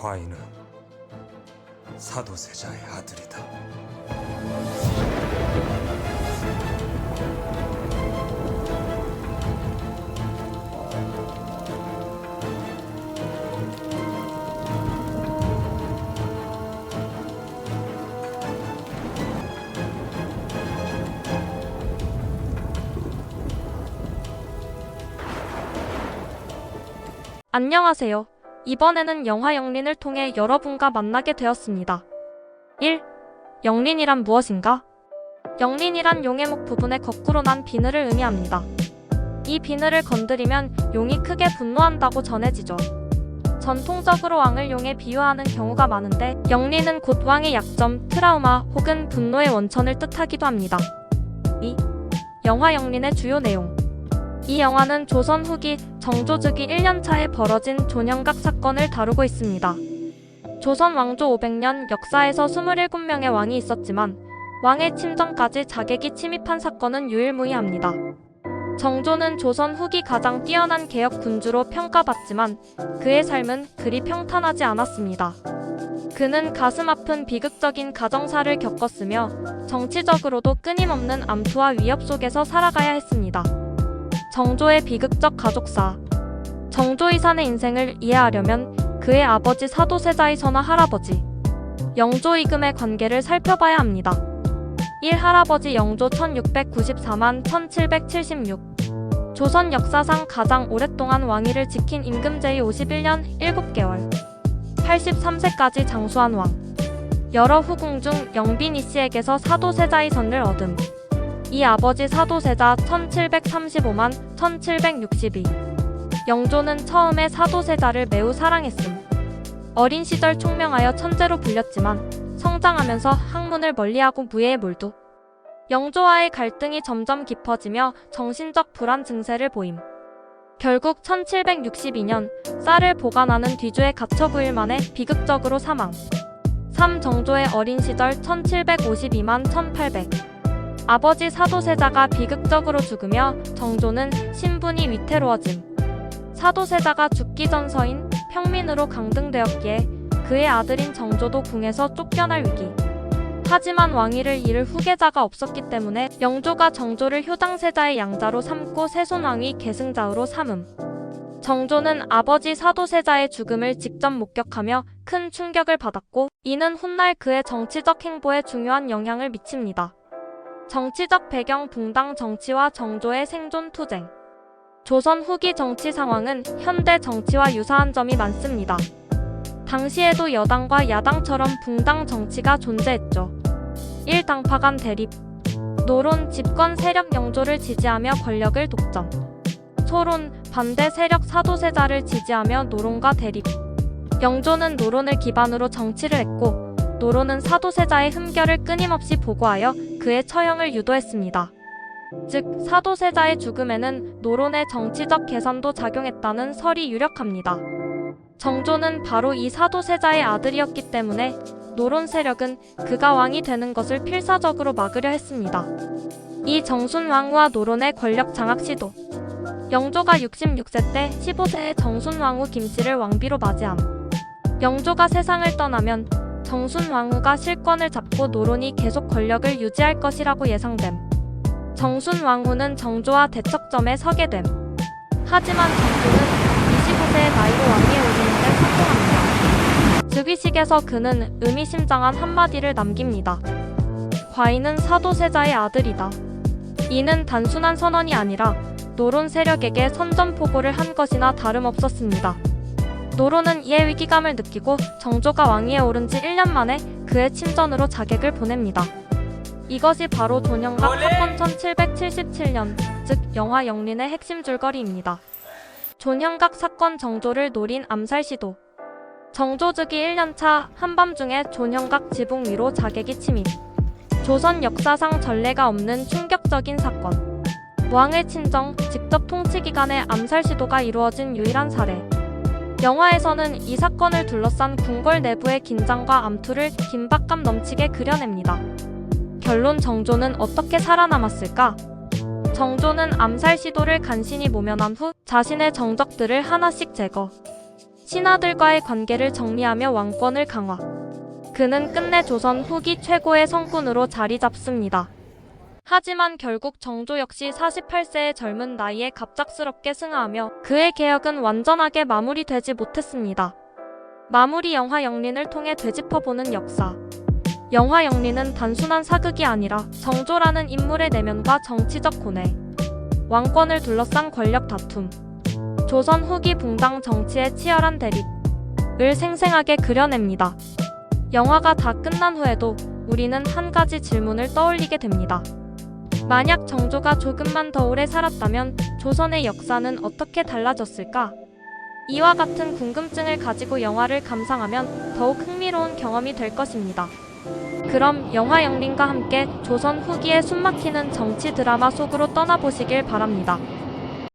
과인은 사도세자의 아들이다. 안녕하세요. 이번에는 영화 영린을 통해 여러분과 만나게 되었습니다. 1. 영린이란 무엇인가? 영린이란 용의 목 부분에 거꾸로 난 비늘을 의미합니다. 이 비늘을 건드리면 용이 크게 분노한다고 전해지죠. 전통적으로 왕을 용에 비유하는 경우가 많은데 영린은 곧 왕의 약점, 트라우마 혹은 분노의 원천을 뜻하기도 합니다. 2. 영화 영린의 주요 내용. 이 영화는 조선 후기 정조즉위 1년차에 벌어진 존영각 사건을 다루고 있습니다. 조선 왕조 500년 역사에서 27명의 왕이 있었지만 왕의 침전까지 자객이 침입한 사건은 유일무이합니다. 정조는 조선 후기 가장 뛰어난 개혁 군주로 평가받지만 그의 삶은 그리 평탄하지 않았습니다. 그는 가슴 아픈 비극적인 가정사를 겪었으며 정치적으로도 끊임없는 암투와 위협 속에서 살아가야 했습니다. 정조의 비극적 가족사. 정조이산의 인생을 이해하려면 그의 아버지 사도세자의 선화 할아버지 영조이금의 관계를 살펴봐야 합니다. 1. 할아버지 영조 1694만 1776. 조선 역사상 가장 오랫동안 왕위를 지킨 임금제위 51년 7개월 83세까지 장수한 왕. 여러 후궁 중 영빈 이씨에게서 사도세자의 선을 얻음. 이 아버지 사도세자 1735만 1762. 영조는 처음에 사도세자를 매우 사랑했음. 어린 시절 총명하여 천재로 불렸지만 성장하면서 학문을 멀리하고 무예에 몰두. 영조와의 갈등이 점점 깊어지며 정신적 불안 증세를 보임. 결국 1762년 쌀을 보관하는 뒤주에 갇혀 9일 만에 비극적으로 사망. 3. 정조의 어린 시절 1752만 1800. 아버지 사도세자가 비극적으로 죽으며 정조는 신분이 위태로워짐. 사도세자가 죽기 전 서인 평민으로 강등되었기에 그의 아들인 정조도 궁에서 쫓겨날 위기. 하지만 왕위를 잃을 후계자가 없었기 때문에 영조가 정조를 효장세자의 양자로 삼고 세손왕위 계승자로 삼음. 정조는 아버지 사도세자의 죽음을 직접 목격하며 큰 충격을 받았고 이는 훗날 그의 정치적 행보에 중요한 영향을 미칩니다. 정치적 배경. 붕당 정치와 정조의 생존 투쟁. 조선 후기 정치 상황은 현대 정치와 유사한 점이 많습니다. 당시에도 여당과 야당처럼 붕당 정치가 존재했죠. 1. 당파 간 대립. 노론. 집권 세력 영조를 지지하며 권력을 독점. 소론. 반대 세력 사도세자를 지지하며 노론과 대립. 영조는 노론을 기반으로 정치를 했고 노론은 사도세자의 흠결을 끊임없이 보고하여 그의 처형을 유도했습니다. 즉 사도세자의 죽음에는 노론의 정치적 계산도 작용했다는 설이 유력합니다. 정조는 바로 이 사도세자의 아들이었기 때문에 노론 세력은 그가 왕이 되는 것을 필사적으로 막으려 했습니다. 이 정순왕후와 노론의 권력 장악 시도. 영조가 66세 때 15세의 정순왕후 김씨를 왕비로 맞이함. 영조가 세상을 떠나면 정순왕후가 실권을 잡고 노론이 계속 권력을 유지할 것이라고 예상됨. 정순왕후는 정조와 대척점에 서게 됨. 하지만 정조는 25세의 나이로 왕위에 오르는데 성공합니다. 즉위식에서 그는 의미심장한 한마디를 남깁니다. 과인은 사도세자의 아들이다. 이는 단순한 선언이 아니라 노론 세력에게 선전포고를 한 것이나 다름없었습니다. 노론은 이에 위기감을 느끼고 정조가 왕위에 오른 지 1년 만에 그의 친전으로 자객을 보냅니다. 이것이 바로 존영각 사건 1777년, 즉 영화 영린의 핵심 줄거리입니다. 존영각 사건. 정조를 노린 암살 시도. 정조 즉위 1년차 한밤중에 존영각 지붕 위로 자객이 침입. 조선 역사상 전례가 없는 충격적인 사건. 왕의 친정, 직접 통치기관의 암살 시도가 이루어진 유일한 사례. 영화에서는 이 사건을 둘러싼 궁궐 내부의 긴장과 암투를 긴박감 넘치게 그려냅니다. 결론. 정조는 어떻게 살아남았을까? 정조는 암살 시도를 간신히 모면한 후 자신의 정적들을 하나씩 제거. 신하들과의 관계를 정리하며 왕권을 강화. 그는 끝내 조선 후기 최고의 성군으로 자리 잡습니다. 하지만 결국 정조 역시 48세의 젊은 나이에 갑작스럽게 승하하며 그의 개혁은 완전하게 마무리되지 못했습니다. 마무리 영화영린을 통해 되짚어보는 역사. 영화영린은 단순한 사극이 아니라 정조라는 인물의 내면과 정치적 고뇌, 왕권을 둘러싼 권력 다툼, 조선 후기 붕당 정치의 치열한 대립을 생생하게 그려냅니다. 영화가 다 끝난 후에도 우리는 한 가지 질문을 떠올리게 됩니다. 만약 정조가 조금만 더 오래 살았다면 조선의 역사는 어떻게 달라졌을까? 이와 같은 궁금증을 가지고 영화를 감상하면 더욱 흥미로운 경험이 될 것입니다. 그럼 영화영린과 함께 조선 후기의 숨막히는 정치 드라마 속으로 떠나보시길 바랍니다.